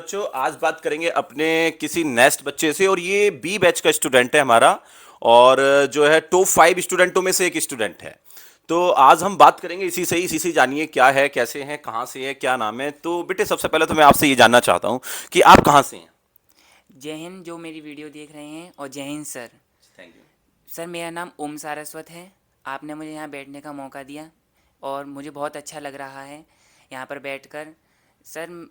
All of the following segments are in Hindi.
बच्चों, आज बात करेंगे अपने किसी नेस्ट बच्चे से। और ये बी बैच का स्टूडेंट है हमारा। और जो है टॉप 5 स्टूडेंटों में से एक स्टूडेंट है। तो आज हम बात करेंगे इसी से जानिए क्या है, कैसे हैं, कहाँ से है, क्या नाम है। तो बेटे, सबसे पहले तो मैं आपसे ये जानना चाहता हूँ कि आप कहाँ से हैं। जय हिंद जो मेरी वीडियो देख रहे हैं, और जय Hind sir. Thank you. Sir मेरा नाम ओम सारस्वत है। आपने मुझे यहाँ बैठने का मौका दिया और मुझे बहुत अच्छा लग रहा है यहाँ पर बैठकर। सर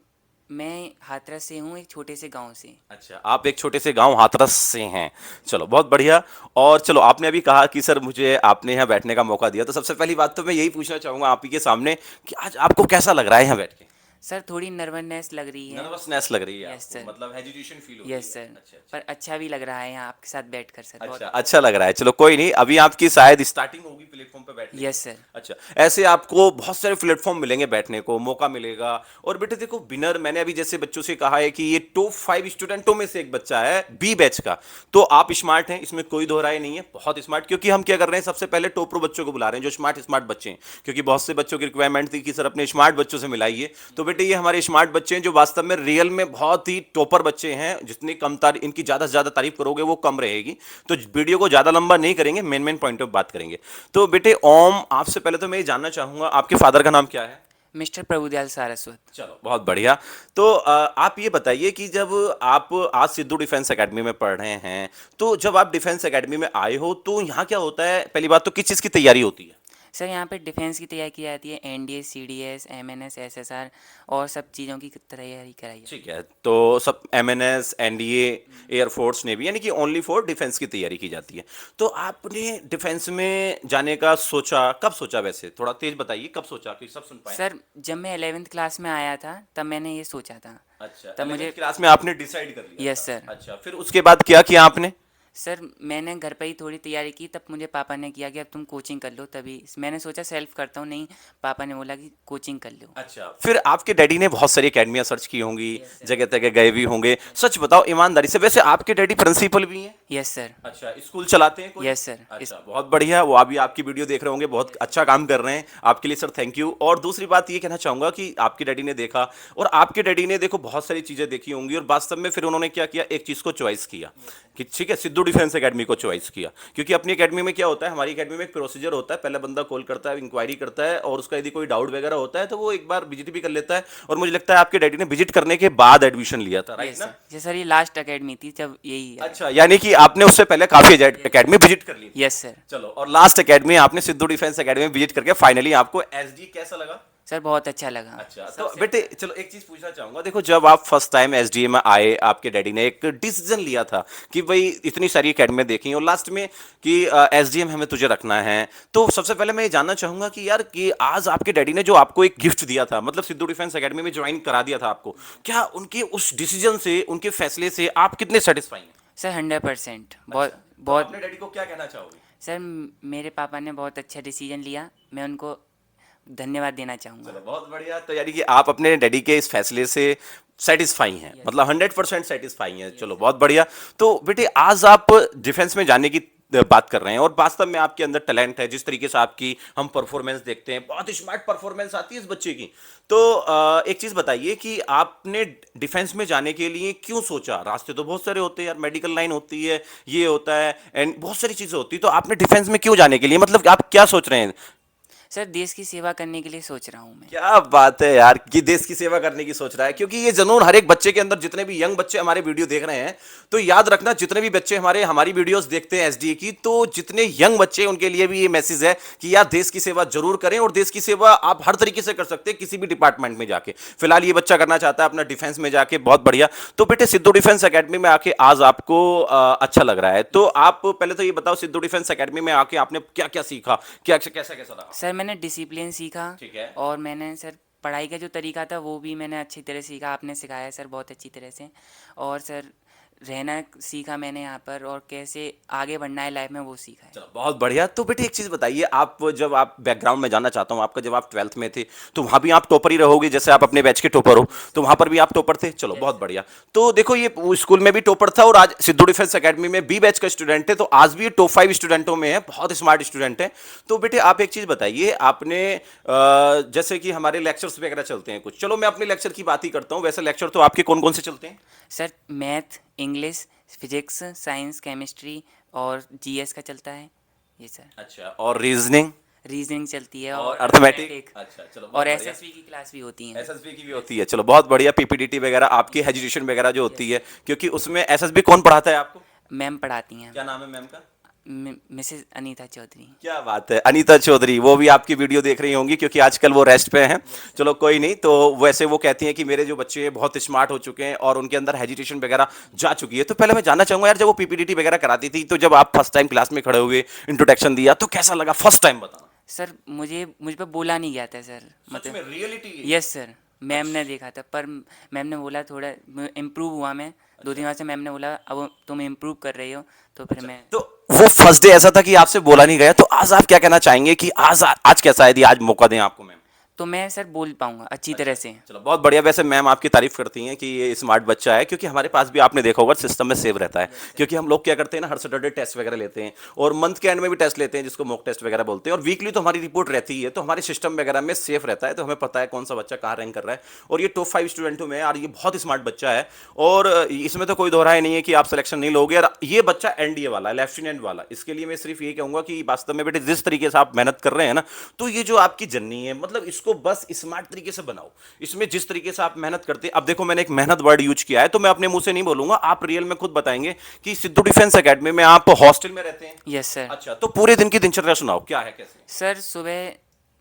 मैं हाथरस से हूँ, एक छोटे से गांव से। अच्छा, आप एक छोटे से गांव हाथरस से हैं। चलो, बहुत बढ़िया। और चलो, आपने अभी कहा कि सर मुझे आपने यहाँ बैठने का मौका दिया, तो सबसे पहली बात तो मैं यही पूछना चाहूंगा आप ही के सामने कि आज आपको कैसा लग रहा है यहाँ बैठ के। सर थोड़ी नर्वसनेस लग रही है। नर्वसनेस लग रही है यस आपको, सर। मतलब हेजिटेशन फील हो रही यस है। सर। अच्छा अच्छा। पर अच्छा भी लग रहा है यहाँ आपके साथ बैठकर सर, अच्छा, बहुत। अच्छा लग रहा है। चलो कोई नहीं, अभी आपकी शायद स्टार्टिंग होगी प्लेटफॉर्म पे बैठने की। Yes sir. अच्छा, ऐसे आपको बहुत सारे प्लेटफॉर्म मिलेंगे, बैठने को मौका मिलेगा। और बेटे देखो, बिनर मैंने अभी जैसे बच्चों से कहा है कि ये टॉप 5 स्टूडेंटों में से एक बच्चा है बी बैच का। तो आप स्मार्ट हैं, इसमें कोई दो राय नहीं है, बहुत स्मार्ट। क्योंकि हम क्या कर रहे हैं, सबसे पहले टॉपरो बच्चों को बुला रहे हैं, जो स्मार्ट स्मार्ट बच्चे हैं। क्योंकि बहुत से बच्चों की रिक्वायरमेंट थी कि सर अपने स्मार्ट बच्चों से मिलाइए। तो बेटे, ये हमारे स्मार्ट बच्चे हैं, जो वास्तव में रियल में बहुत ही टॉपर बच्चे हैं। जितनी कम इनकी ज्यादा से ज्यादा तारीफ करोगे वो कम रहेगी। तो वीडियो को ज्यादा लंबा नहीं करेंगे, मेन मेन पॉइंट ऑफ बात करेंगे। तो बेटे ओम, आपसे पहले तो मैं ये जानना चाहूंगा आपके फादर का नाम क्या है। मिस्टर प्रभुदयाल सारस्वत। चलो, बहुत बढ़िया। तो आप ये बताइए कि जब आप आज सिद्धू डिफेंस एकेडमी में पढ़ रहे हैं, तो जब आप डिफेंस एकेडमी में आए हो तो यहाँ क्या होता है, पहली बात तो किस चीज़ की तैयारी होती है। सर यहाँ पे डिफेंस की तैयारी की जाती है, एनडीए, सीडीएस, एमएनएस, एसएसआर और सब चीज़ों की तैयारी कराई ठीक जाती है। है, तो सब एमएनएस, एनडीए, एयरफोर्स, नेवी, यानी कि ओनली फॉर डिफेंस की तैयारी की जाती है। तो आपने डिफेंस में जाने का सोचा, कब सोचा, वैसे थोड़ा तेज बताइए, कब सोचा कि सब सुन पाए। सर जब मैं 11th क्लास में आया था तब मैंने ये सोचा था। अच्छा, तब 11th मुझे। क्लास में आपने डिसाइड कर लिया यस था। सर। अच्छा, फिर उसके बाद क्या किया आपने। सर मैंने घर पे ही थोड़ी तैयारी की, तब मुझे पापा ने किया कि अब तुम कोचिंग कर लो, तभी मैंने सोचा सेल्फ करता हूँ, नहीं पापा ने बोला कि कोचिंग कर लो। अच्छा, फिर आपके डैडी ने बहुत सारी एकेडमियां सर्च की होंगी, यस सर। जगह जगह गए भी होंगे। सच बताओ ईमानदारी से, वैसे आपके डैडी प्रिंसिपल भी हैं। Yes sir. अच्छा, स्कूल चलाते हैं कोई। Yes sir. अच्छा, बहुत बढ़िया। वो अभी आपकी वीडियो देख रहे होंगे, बहुत अच्छा काम कर रहे हैं। आपके लिए सर थैंक यू। और दूसरी बात ये कहना चाहूंगा कि आपके डैडी ने देखा, और आपके डैडी ने देखो बहुत सारी चीजें देखी होंगी, और वास्तव में फिर उन्होंने क्या किया, एक चीज को चॉइस किया कि ठीक है, सिद्धू डिफेंस एकेडमी को चॉइस किया। क्योंकि अपनी एकेडमी में क्या होता है, हमारी एकेडमी में एक प्रोसीजर होता है, पहले बंदा कॉल करता है, इंक्वायरी करता है, और उसका यदि कोई डाउट वगैरह होता है तो वो एक बार विजिट भी कर लेता है। और मुझे लगता है आपके डैडी ने विजिट करने के बाद एडमिशन लिया था, राइट यस ना। सर। ये सर ये लास्ट एकेडमी थी जब यही है। अच्छा, यानी कि आपने उससे पहले काफी एकेडमी विजिट कर ली थी। Yes sir. चलो, और लास्ट एकेडमी आपने सिद्धू डिफेंस एकेडमी विजिट करके फाइनली आपको एसडी कैसा लगा। सर बहुत अच्छा लगा। अच्छा, तो सबसे बेटे चलो, एक चीज पूछना चाहूंगा। देखो, जब आप फर्स्ट टाइम एसडीए में आए, आपके डैडी ने एक डिसीजन लिया था कि भाई इतनी सारी एकेडमी देखी और लास्ट में कि एसडीएम हमें तुझे रखना है। तो सबसे पहले मैं ये जानना चाहूंगा कि यार, कि आज आपके डैडी ने जो आपको एक गिफ्ट दिया था, मतलब सिद्धू डिफेंस एकेडमी में ज्वाइन करा दिया था आपको, क्या उनके उस डिसीजन से, उनके फैसले से आप कितने सेटिस्फाई हैं। सर 100%। अच्छा, बहुत तो बहुत। अपने डैडी को क्या कहना चाहोगे। सर मेरे पापा ने बहुत अच्छा डिसीजन लिया, मैं उनको धन्यवाद देना चलो, चाहूँगा। बहुत बढ़िया। तो यानी कि आप अपने डैडी के इस फैसले से सेटिस्फाई हैं, यस। मतलब 100% सेटिस्फाई हैं। यस चलो, सर। बहुत बढ़िया। तो बेटे, आज आप डिफेंस में जाने की बात कर रहे हैं, और वास्तव में आपके अंदर टैलेंट है। जिस तरीके से आपकी हम परफॉर्मेंस देखते हैं, बहुत स्मार्ट परफॉर्मेंस आती है इस बच्चे की। तो एक चीज बताइए कि आपने डिफेंस में जाने के लिए क्यों सोचा। रास्ते तो बहुत सारे होते हैं यार, मेडिकल लाइन होती है, ये होता है, एंड बहुत सारी चीजें होती है। तो आपने डिफेंस में क्यों जाने के लिए, मतलब आप क्या सोच रहे हैं। सर देश की सेवा करने के लिए सोच रहा हूँ मैं। क्या बात है यार, कि देश की सेवा करने की सोच रहा है। क्योंकि ये जुनून हर एक बच्चे के अंदर, जितने भी यंग बच्चे हमारे वीडियो देख रहे हैं, तो याद रखना, जितने भी बच्चे हमारी वीडियोस देखते हैं एसडीए की, तो जितने यंग बच्चे, उनके लिए भी ये मैसेज है कि यार देश की सेवा जरूर करें। और देश की सेवा आप हर तरीके से कर सकते हैं, किसी भी डिपार्टमेंट में जाके। फिलहाल ये बच्चा करना चाहता है अपना डिफेंस में जाके, बहुत बढ़िया। तो बेटे, सिद्धू डिफेंस एकेडमी में आके आज आपको अच्छा लग रहा है। तो आप पहले तो ये बताओ, सिद्धू डिफेंस एकेडमी में आके आपने क्या क्या सीखा, क्या कैसा कैसा रहा। सर मैंने डिसिप्लिन सीखा, ठीक है। और मैंने सर पढ़ाई का जो तरीका था वो भी मैंने अच्छी तरह सीखा, आपने सिखाया सर बहुत अच्छी तरह से। और सर रहना सीखा मैंने यहाँ पर, और कैसे आगे बढ़ना है लाइफ में वो सीखा है। चलो बहुत बढ़िया। तो बेटे एक चीज बताइए, आप जब आप बैकग्राउंड में जानना चाहता हूँ आपका, जब आप 12th में थे तो वहां भी आप टॉपर ही रहोगे, जैसे आप अपने बैच के टॉपर हो, तो वहां पर भी आप टॉपर थे? चलो बहुत बढ़िया। तो देखो ये वो स्कूल में भी टॉपर था और आज सिद्धू डिफेंस एकेडमी में बी बैच का स्टूडेंट है, तो आज भी ये टॉप 5 स्टूडेंटों में है, बहुत स्मार्ट स्टूडेंट है। तो बेटे आप एक चीज बताइए, आपने जैसे कि हमारे लेक्चर्स वगैरह चलते हैं कुछ, चलो मैं अपने लेक्चर की बात ही करता हूँ, वैसे लेक्चर तो आपके कौन कौन से चलते हैं? Sir math, English, physics, science, chemistry और जीएस का चलता है ये सर। अच्छा, और रीजनिंग रीजनिंग चलती है और और अर्थमेटिक? अच्छा चलो बहुत और बढ़िया। एसएसवी की क्लास भी होती हैं। एसएसबी की भी होती है, चलो बहुत बढ़िया। पीपीडीटी वगैरह आपकी एजुकेशन वगैरह जो होती है, क्योंकि उसमें एसएसबी कौन पढ़ाता है आपको? मैम पढ़ाती हैं। क्या नाम है मैम का? मिसेस अनीता चौधरी। क्या बात है, अनीता चौधरी। वो भी आपकी वीडियो देख रही होंगी क्योंकि आजकल वो रेस्ट पे हैं। चलो कोई नहीं। तो वैसे वो कहती हैं कि मेरे जो बच्चे हैं बहुत स्मार्ट हो चुके हैं और उनके अंदर हेजिटेशन वगैरह जा चुकी है। तो पहले मैं जानना चाहूंगा यार, जब वो पीपीटीटी वगैरह कराती थी तो जब आप फर्स्ट टाइम क्लास में खड़े हुए, इंट्रोडक्शन दिया, तो कैसा लगा फर्स्ट टाइम, बताना। सर मुझ पर बोला नहीं गया था सर, सच में रियलिटी? Yes sir. मैम ने देखा था, पर मैम ने बोला थोड़ा इम्प्रूव हुआ मैं। 2 दिन बाद से मैम ने बोला अब तुम इम्प्रूव कर रही हो, तो फिर मैं। तो वो फर्स्ट डे ऐसा था कि आपसे बोला नहीं गया, तो आज आप क्या कहना चाहेंगे कि आज कैसा है, यदि आज मौका दें आपको मैम? तो मैं सर बोल पाऊंगा अच्छी तरह से। चलो बहुत बढ़िया। वैसे मैम आपकी तारीफ करती हैं कि ये स्मार्ट बच्चा है, क्योंकि हमारे पास भी आपने देखा होगा सिस्टम में सेव रहता है, क्योंकि हम लोग क्या करते हैं ना, हर सैटरडे टेस्ट वगैरह लेते हैं और मंथ के एंड में भी टेस्ट लेते हैं जिसको मॉक टेस्ट वगैरह बोलते हैं, और वीकली तो हमारी रिपोर्ट रहती है, तो हमारे सिस्टम वगैरह में सेफ रहता है, तो हमें पता है कौन सा बच्चा कहाँ रैंक कर रहा है। और ये टॉप 5 स्टूडेंटों में यार ये बहुत स्मार्ट बच्चा है, और इसमें तो कोई दोहराई नहीं है कि आप सिलेक्शन नहीं लोगे। और ये बच्चा एनडीए वाला है, लेफ्टिनेंट वाला, इसके लिए मैं सिर्फ ये कहूंगा कि वास्तव में बेटे जिस तरीके से आप मेहनत कर रहे हैं ना, तो ये जो आपकी जर्नी है, मतलब इसको बस स्मार्ट तरीके से बनाओ। इसमें जिस तरीके से आप मेहनत करते हैं, अब देखो मैंने एक मेहनत वर्ड यूज किया है, तो मैं अपने मुंह से नहीं बोलूंगा, आप रियल में खुद बताएंगे कि सिद्धू डिफेंस एकेडमी में आप हॉस्टल में रहते हैं? Yes sir. अच्छा, तो पूरे दिन की दिनचर्या सुनाओ, क्या है कैसे? सर सुबह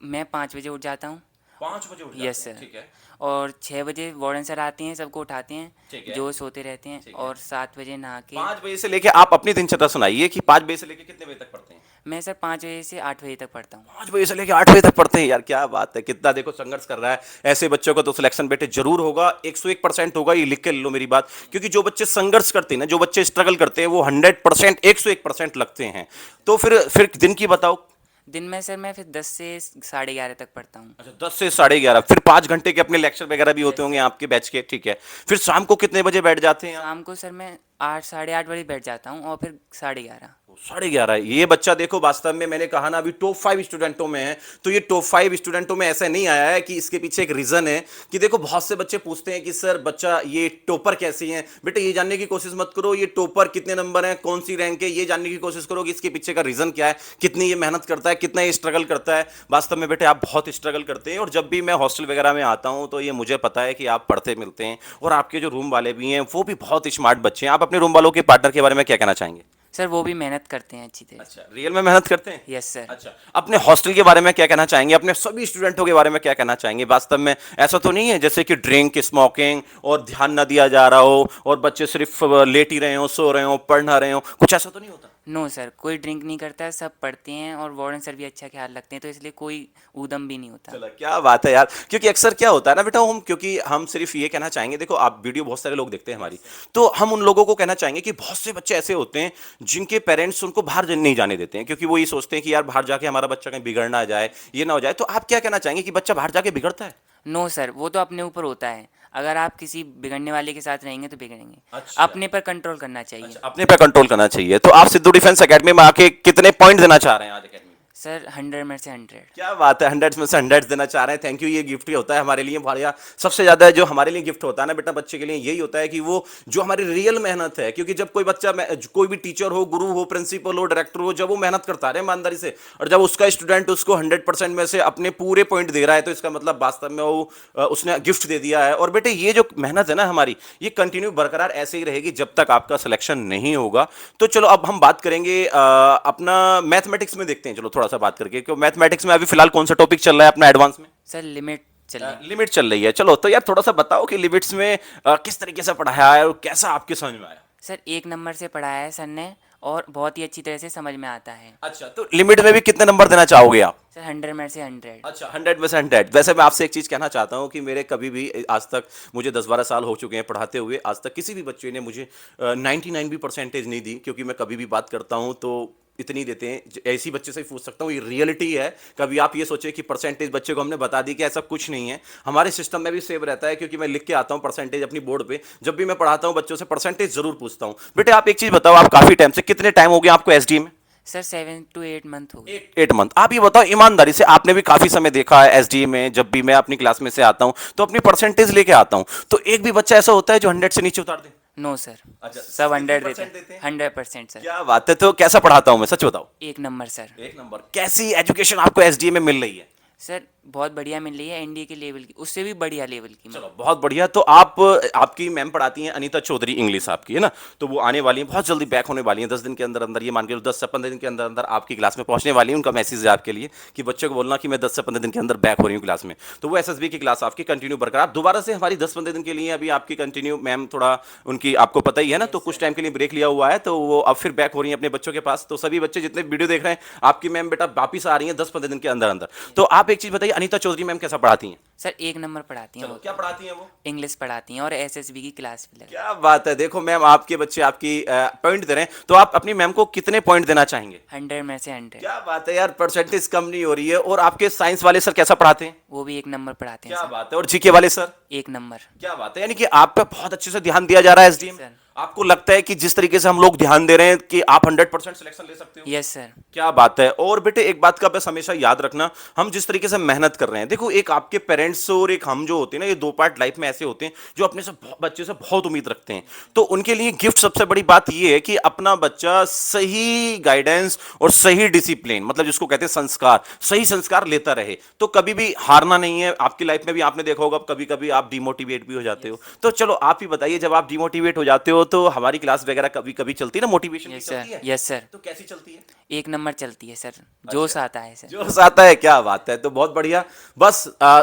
मैं 5 बजे उठ जाता हूँ। 5 बजे उठ जाते यस हैं, सर। ठीक है। और 6 बजे वार्डन सर आते हैं, सबको उठाते ठीक हैं है। जो सोते रहते हैं, ठीक है। और 7 बजे नहा के। 5 बजे से लेके आप अपनी दिनचर्या सुनाइए कि 5 बजे से लेके कितने बजे तक पढ़ते हैं? मैं सर 5 बजे से 8 बजे तक पढ़ता हूँ। 5 बजे से लेके 8 बजे तक पढ़ते हैं, यार क्या बात है, कितना देखो संघर्ष कर रहा है। ऐसे बच्चों का तो सिलेक्शन बेटे जरूर होगा, 101% होगा, ये लिख के लो मेरी बात, क्योंकि जो बच्चे संघर्ष करते हैं ना, जो बच्चे स्ट्रगल करते हैं, वो 100%, 101% लगते हैं। तो फिर दिन की बताओ। दिन में सर मैं फिर 10 से 11:30 तक पढ़ता हूँ। अच्छा, 10 से 11:30, फिर 5 घंटे के अपने लेक्चर वगैरह भी होते होंगे आपके बैच के, ठीक है। फिर शाम को कितने बजे बैठ जाते हैं आप? शाम को सर मैं 8 8:30 बजे बैठ जाता हूँ, और फिर 11:30। 11:30। ये बच्चा देखो वास्तव में मैंने कहा ना अभी टॉप 5 स्टूडेंटों में है, तो ये टॉप 5 स्टूडेंटों में ऐसा नहीं आया है कि इसके पीछे एक रीजन है कि देखो बहुत से बच्चे पूछते हैं कि सर बच्चा ये टॉपर कैसी है। बेटे ये जानने की कोशिश मत करो ये टॉपर कितने नंबर है, कौन सी रैंक है, ये जानने की कोशिश करो कि इसके पीछे का रीजन क्या है, कितनी ये मेहनत करता है, कितना ये स्ट्रगल करता है। वास्तव में बेटे आप बहुत स्ट्रगल करते हैं, और जब भी मैं हॉस्टल वगैरह में आता हूं तो ये मुझे पता है कि आप पढ़ते मिलते हैं, और आपके जो रूम वाले भी हैं वो भी बहुत स्मार्ट बच्चे हैं। आप अपने रूम वालों के पार्टनर के बारे में क्या कहना चाहेंगे? सर वो भी मेहनत करते हैं अच्छी तरह से। अच्छा, रियल में मेहनत करते हैं? Yes sir. अच्छा, अपने हॉस्टल के बारे में क्या कहना चाहेंगे, अपने सभी स्टूडेंटों के बारे में क्या कहना चाहेंगे? वास्तव में ऐसा तो नहीं है जैसे कि ड्रिंक, स्मोकिंग और ध्यान ना दिया जा रहा हो, और बच्चे सिर्फ लेट ही रहे हो, सो रहे हो, पढ़ ना रहे हो, कुछ ऐसा तो नहीं होता? नो सर, कोई ड्रिंक नहीं करता है, सब पढ़ते हैं, और वार्डन सर भी अच्छा ख्याल रखते हैं, तो इसलिए कोई ऊधम भी नहीं होता। चलो क्या बात है यार, क्योंकि अक्सर क्या होता है ना बेटा, हम क्योंकि हम सिर्फ ये कहना चाहेंगे, देखो आप वीडियो बहुत सारे लोग देखते हैं हमारी, तो हम उन लोगों को कहना चाहेंगे कि बहुत से बच्चे ऐसे होते हैं जिनके पेरेंट्स उनको बाहर नहीं जाने देते हैं, क्योंकि वो ये सोचते हैं कि यार बाहर जाके हमारा बच्चा कहीं बिगड़ ना जाए, ये ना हो जाए। तो आप क्या कहना चाहेंगे कि बच्चा बाहर जाके बिगड़ता है? नो सर, वो तो अपने ऊपर होता है। अगर आप किसी बिगड़ने वाले के साथ रहेंगे तो बिगड़ेंगे। अच्छा। अपने पर कंट्रोल करना चाहिए। अच्छा, अपने पे कंट्रोल करना चाहिए। तो आप सिद्धू डिफेंस एकेडमी में आके कितने पॉइंट देना चाह रहे हैं आज एकेडमी? सर 100 में से 100। क्या बात है, 100 में से 100 देना चाह रहे हैं। Thank you. ये गिफ्ट ही होता है हमारे लिए बढ़िया। सबसे ज्यादा जो हमारे लिए गिफ्ट होता है ना बेटा बच्चे के लिए, यही होता है कि वो जो हमारी रियल मेहनत है, क्योंकि जब कोई बच्चा कोई भी टीचर हो, गुरु हो, प्रिंसिपल हो, डायरेक्टर हो, जब वो मेहनत करता है ईमानदारी से, और जब उसका स्टूडेंट उसको 100% में से अपने पूरे पॉइंट दे रहा है, तो इसका मतलब वास्तव में वो उसने गिफ्ट दे दिया है। और बेटे ये जो मेहनत है ना हमारी, ये कंटिन्यू बरकरार ऐसे ही रहेगी जब तक आपका सिलेक्शन नहीं होगा। तो चलो अब हम बात करेंगे अपना मैथमेटिक्स में, देखते हैं चलो थोड़ा सा बात करके, क्योंकि मैथमेटिक्स में अभी फिलहाल कौन सा टॉपिक चल रहा है अपना एडवांस में? सर लिमिट चल रही है। लिमिट चल रही है। चलो तो यार थोड़ा सा बताओ कि लिमिट्स में किस तरीके से पढ़ाया है और कैसा आपके समझ में आया? सर 1 नंबर से पढ़ाया है सर ने, और बहुत ही अच्छी तरह से समझ में आता है। अच्छा, तो लिमिट में भी कितने नंबर देना चाहोगे आप? सर 100 में से 100। अच्छा, 100 में से 100। वैसे मैं आपसे एक चीज़ कहना चाहता हूँ कि मेरे कभी भी आज तक, मुझे 10-12 साल हो चुके हैं पढ़ाते हुए, आज तक किसी भी बच्चे ने मुझे 99 भी परसेंटेज नहीं दी, क्योंकि मैं कभी भी बात करता हूँ तो इतनी देते हैं। ऐसी बच्चे से ही पूछ सकता हूँ, ये रियलिटी है। कभी आप ये सोचे कि परसेंटेज बच्चे को हमने बता दी, कि ऐसा कुछ नहीं है। हमारे सिस्टम में भी सेव रहता है, क्योंकि मैं लिख के आता हूँ परसेंटेज अपनी बोर्ड पे। जब भी मैं पढ़ाता हूँ बच्चों से परसेंटेज जरूर पूछता हूँ। बेटे आप एक चीज़ बताओ, आप काफ़ी टाइम से, कितने टाइम हो गया आपको एसडी में? सर 7 to 8 मंथ हो गए। 8 मंथ। आप ये बताओ ईमानदारी से, आपने भी काफी समय देखा है एसडीए में, जब भी मैं अपनी क्लास में से आता हूँ तो अपनी परसेंटेज लेके आता हूँ, तो एक भी बच्चा ऐसा होता है जो 100 से नीचे उतार दे? No sir. अच्छा, सब कितनी 100 देते परसेंट देते हैं, हैं? 100% सर। क्या बात है। तो कैसा पढ़ाता हूँ मैं, सच बताओ? 1 नंबर सर। एक नंबर। कैसी एजुकेशन आपको एसडीए में मिल रही है? सर बहुत बढ़िया मिल रही है, एनडीए के लेवल की, उससे भी बढ़िया लेवल की। चलो बहुत बढ़िया। तो आप, आपकी मैम पढ़ाती हैं अनीता चौधरी, इंग्लिश आपकी है ना, तो वो आने वाली हैं, बहुत जल्दी बैक होने वाली हैं, 10 दिन के अंदर अंदर, ये मान के 10 से 15 दिन के अंदर अंदर आपकी क्लास में पहुंचने वाली हैं। उनका मैसेज है आपके लिए कि बच्चों को बोलना कि मैं 10 से 15 दिन के अंदर बैक हो रही हूँ क्लास में। तो वो एसएसबी की क्लास आपकी कंटिन्यू बरकरार, आप दोबारा से हमारी 10-15 दिन के लिए अभी आपकी कंटिन्यू, मैम थोड़ा उनकी आपको पता ही है ना, तो कुछ टाइम के लिए ब्रेक लिया हुआ है, तो वो अब फिर बैक हो रही हैं अपने बच्चों के पास। तो सभी बच्चे जितने वीडियो देख रहे हैं, आपकी मैम बेटा वापिस आ रही हैं 10-15 दिन के अंदर अंदर। तो आप एक चीज बताइए, अनीता चौधरी मैम कैसा पढ़ाती हैं? सर 1 नंबर पढ़ाती हैं चलो, वो क्या तो। पढ़ाती हैं वो? इंग्लिश पढ़ाती हैं और एसएसबी की क्लास भी लगा। क्या बात है। देखो मैम, आपके बच्चे आपकी पॉइंट दे रहे हैं, तो आप अपनी मैम को कितने पॉइंट देना चाहेंगे? 100 में से 100। क्या बात है यार, परसेंटेज कम नहीं हो रही है। और आपके साइंस वाले सर कैसा पढ़ाते हैं? वो भी 1 नंबर पढ़ाते हैं क्या सर। बात है। और जीके वाले सर? 1 नंबर। क्या बात है, यानी कि आप पे बहुत अच्छे से ध्यान दिया जा रहा है एसडीएम। सर। आपको लगता है कि जिस तरीके से हम लोग ध्यान दे रहे हैं कि आप 100% सिलेक्शन ले सकते हो? Yes sir. क्या बात है। और बेटे एक बात का बस हमेशा याद रखना, हम जिस तरीके से मेहनत कर रहे हैं, देखो एक आपके पेरेंट्स और एक हम जो होते हैं ना, ये दो पार्ट लाइफ में ऐसे होते हैं जो अपने से बच्चे से बहुत उम्मीद रखते हैं। तो उनके लिए गिफ्ट सबसे बड़ी बात ये है कि अपना बच्चा सही गाइडेंस और सही डिसिप्लिन, मतलब जिसको कहते हैं संस्कार, सही संस्कार लेता रहे। तो कभी भी हारना नहीं है। आपकी लाइफ में भी आपने देखा होगा कभी कभी आप डिमोटिवेट भी हो जाते हो। तो चलो आप ही बताइए, जब आप डिमोटिवेट हो जाते हो तो हमारी क्लास वगैरह कभी कभी चलती है ना, मोटिवेशन की यस चलती सर। है? Yes sir. तो कैसी चलती है? 1 नंबर चलती है सर। जोश आता है सर। जोश आता है। क्या बात है। तो बहुत बढ़िया। बस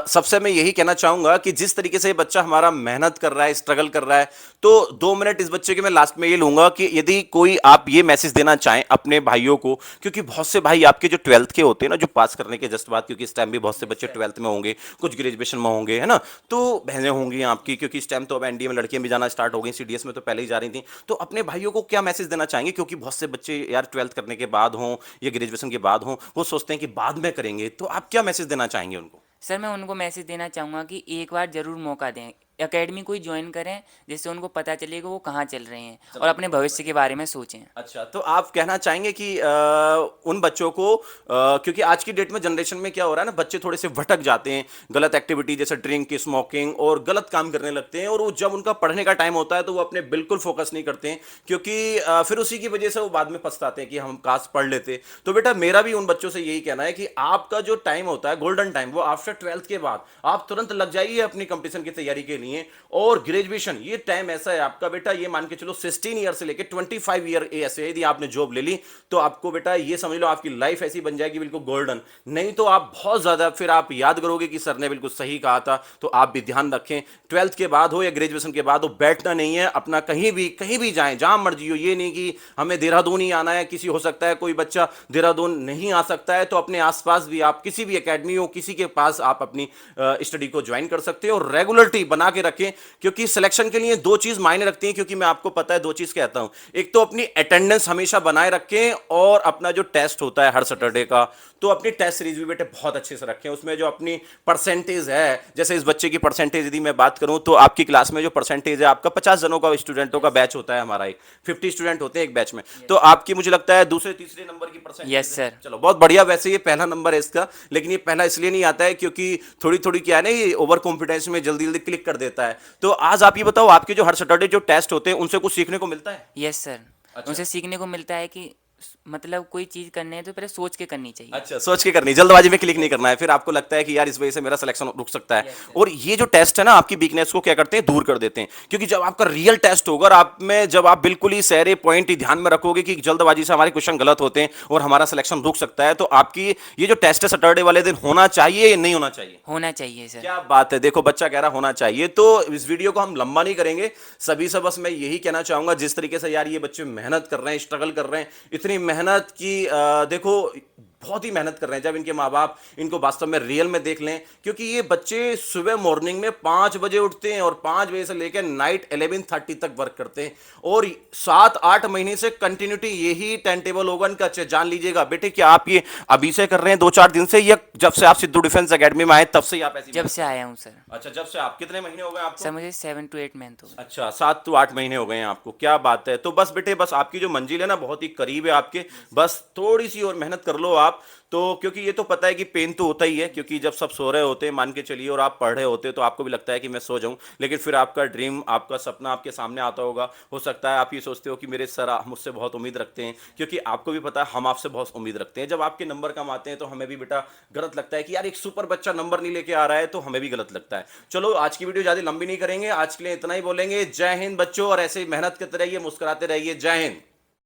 सबसे मैं यही कहना चाहूंगा कि जिस तरीके से ये बच्चा हमारा मेहनत कर रहा है, स्ट्रगल कर रहा है, तो 2 मिनट इस बच्चे के मैं लास्ट में ये लूंगा कि यदि कोई आप ये मैसेज देना चाहें अपने भाइयों को, क्योंकि बहुत से भाई आपके जो 12th के होते हैं ना, जो पास करने के जस्ट बाद, क्योंकि इस टाइम भी बहुत से बच्चे 12th में होंगे, कुछ ग्रेजुएशन में होंगे, है ना, तो बहनें होंगी आपकी, क्योंकि इस टाइम तो अब एनडीए में लड़कियां भी जाना स्टार्ट हो गई, सीडीएस में तो पहले ही जा रही थी। तो अपने भाइयों को क्या मैसेज देना चाहेंगे, क्योंकि बहुत से बच्चे यार 12th करने के बाद हों या ग्रेजुएशन के बाद हों, वो सोचते हैं कि बाद में करेंगे, तो आप क्या मैसेज देना चाहेंगे उनको? सर मैं उनको मैसेज देना चाहूँगा कि एक बार ज़रूर मौका दें, एकेडमी कोई ज्वाइन करें, जिससे उनको पता चले कि वो कहाँ चल रहे हैं और अपने भविष्य के बारे में सोचें। अच्छा, तो आप कहना चाहेंगे कि उन बच्चों को, क्योंकि आज की डेट में जनरेशन में क्या हो रहा है ना, बच्चे थोड़े से भटक जाते हैं, गलत एक्टिविटी जैसे ड्रिंक, स्मोकिंग और गलत काम करने लगते हैं, और वो जब उनका पढ़ने का टाइम होता है तो वो अपने बिल्कुल फोकस नहीं करते हैं, क्योंकि फिर उसी की वजह से वो बाद में पछताते हैं कि हम काश पढ़ लेते। तो बेटा मेरा भी उन बच्चों से यही कहना है कि आपका जो टाइम होता है, गोल्डन टाइम, वो आफ्टर 12th के बाद आप तुरंत लग जाइए अपनी कंपटीशन की तैयारी के लिए। और ग्रेजुएशन, ये टाइम ऐसा है आपका बेटा, ये मान के चलो 16 ईयर से लेके 25 ईयर ऐसे यदि आपने जॉब ले ली, तो आपको बेटा ये समझ लो आपकी लाइफ ऐसी बन जाएगी बिल्कुल गोल्डन। नहीं तो आप बहुत ज्यादा फिर आप याद करोगे कि सर ने बिल्कुल सही कहा था। तो आप भी ध्यान रखें, 12th के बाद हो या ग्रेजुएशन के बाद हो, बैठना नहीं है अपना, कहीं भी जाएं, जहां मर्जी हो। ये नहीं कि हमें देहरादून ही आना है, किसी हो सकता है कोई बच्चा देहरादून नहीं आ सकता है, तो अपने आसपास भी आप किसी भी एकेडमी हो, किसी के पास आप अपनी स्टडी को ज्वाइन कर सकते हो। और रेगुलरिटी बना के रखें, क्योंकि सिलेक्शन के लिए दो चीज मायने रखती हैं, क्योंकि मैं आपको पता है दो चीज कहता हूं। एक तो अपनी अटेंडेंस हमेशा बनाए रखें, और अपना जो टेस्ट होता है हर सैटरडे का, तो अपनी टेस्ट सीरीज भी बेटे बहुत अच्छे से रखें। उसमें जो अपनी परसेंटेज है, जैसे इस बच्चे की परसेंटेज यदि मैं बात करूं, तो आपकी क्लास में जो परसेंटेज है, आपका 50 जनों का स्टूडेंटों का बैच होता है हमारा, एक 50 स्टूडेंट होते हैं एक बैच में, तो आपकी मुझे लगता है दूसरे तीसरे नंबर की परसेंटेज। Yes sir. चलो बहुत बढ़िया। वैसे ये पहला नंबर है इसका, लेकिन ये पहला इसलिए नहीं आता है क्योंकि थोड़ी थोड़ी क्या है ना, ये ओवर कॉन्फिडेंस में जल्दी जल्दी क्लिक कर देता है। तो आज आप ये बताओ, आपके जो हर सैटरडे जो टेस्ट होते हैं, उनसे कुछ सीखने को मिलता है? Yes sir. अच्छा। उनसे सीखने को मिलता है कि मतलब कोई चीज़ करनी है तो पहले सोच के करनी चाहिए। अच्छा, सोच के करनी, जल्दबाजी में क्लिक नहीं करना है, फिर आपको लगता है कि यार इस वजह से मेरा सिलेक्शन रुक सकता है। Yes sir. और ये जो टेस्ट है ना आपकी वीकनेस को क्या करते हैं, दूर कर देते हैं। क्योंकि जब आपका रियल टेस्ट होगा और आप में जब आप बिल्कुल ही सारे पॉइंट ही ध्यान में रखोगे कि जल्दबाजी से हमारे क्वेश्चन गलत होते हैं और हमारा सिलेक्शन रुक सकता है, तो आपकी ये जो टेस्ट है सैटरडे वाले दिन होना चाहिए या नहीं होना चाहिए? होना चाहिए सर। क्या बात है, देखो बच्चा कह रहा होना चाहिए। तो इस वीडियो को हम लंबा नहीं करेंगे, सभी से बस मैं यही कहना चाहूंगा, जिस तरीके से यार ये बच्चे मेहनत कर रहे हैं, स्ट्रगल कर रहे हैं, इतनी मेहनत की देखो बहुत ही मेहनत कर रहे हैं। जब इनके माँ बाप इनको वास्तव में रियल में देख लें, क्योंकि ये बच्चे सुबह मॉर्निंग में 5 बजे उठते हैं और 5 बजे से लेकर नाइट 11:30 तक वर्क करते हैं, और 7-8 महीने से कंटिन्यूटी यही टाइम टेबल होगा इनका। अच्छा, जान लीजिएगा बेटे, क्या आप ये अभी से कर रहे हैं 2-4 दिन से, या जब से आप सिद्धू डिफेंस एकेडमी में आए तब से ही आप ऐसी जब से आया हूँ सर। अच्छा, जब से आप, कितने महीने हो गए आपको? सर मुझे 7 to 8 मंथ हो गए। अच्छा, 7 to 8 महीने हो गए हैं आपको, क्या बात है। तो बस बेटे, बस आपकी जो मंजिल है ना बहुत ही करीब है आपके, बस थोड़ी सी और मेहनत कर लो आप। तो क्योंकि ये तो पता है कि पेन तो होता ही है, क्योंकि जब सब सो रहे होते हैं मान के चलिए और आप पढ़ रहे होते हैं, तो आपको भी लगता है कि मैं सो जाऊं, लेकिन फिर आपका ड्रीम, आपका सपना आपके सामने आता होगा। हो सकता है आप ये सोचते हो कि मेरे सर मुझसे बहुत उम्मीद रखते हैं, क्योंकि आपको भी पता है हम आपसे बहुत उम्मीद रखते हैं। जब आपके नंबर कम आते हैं तो हमें भी बेटा गलत लगता है कि यार एक सुपर बच्चा नंबर नहीं लेके आ रहा है, तो हमें भी गलत लगता है। चलो, आज की वीडियो ज़्यादा लंबी नहीं करेंगे, आज के लिए इतना ही बोलेंगे। जय हिंद बच्चों, और ऐसे ही मेहनत करते रहिए, मुस्कुराते रहिए। जय हिंद।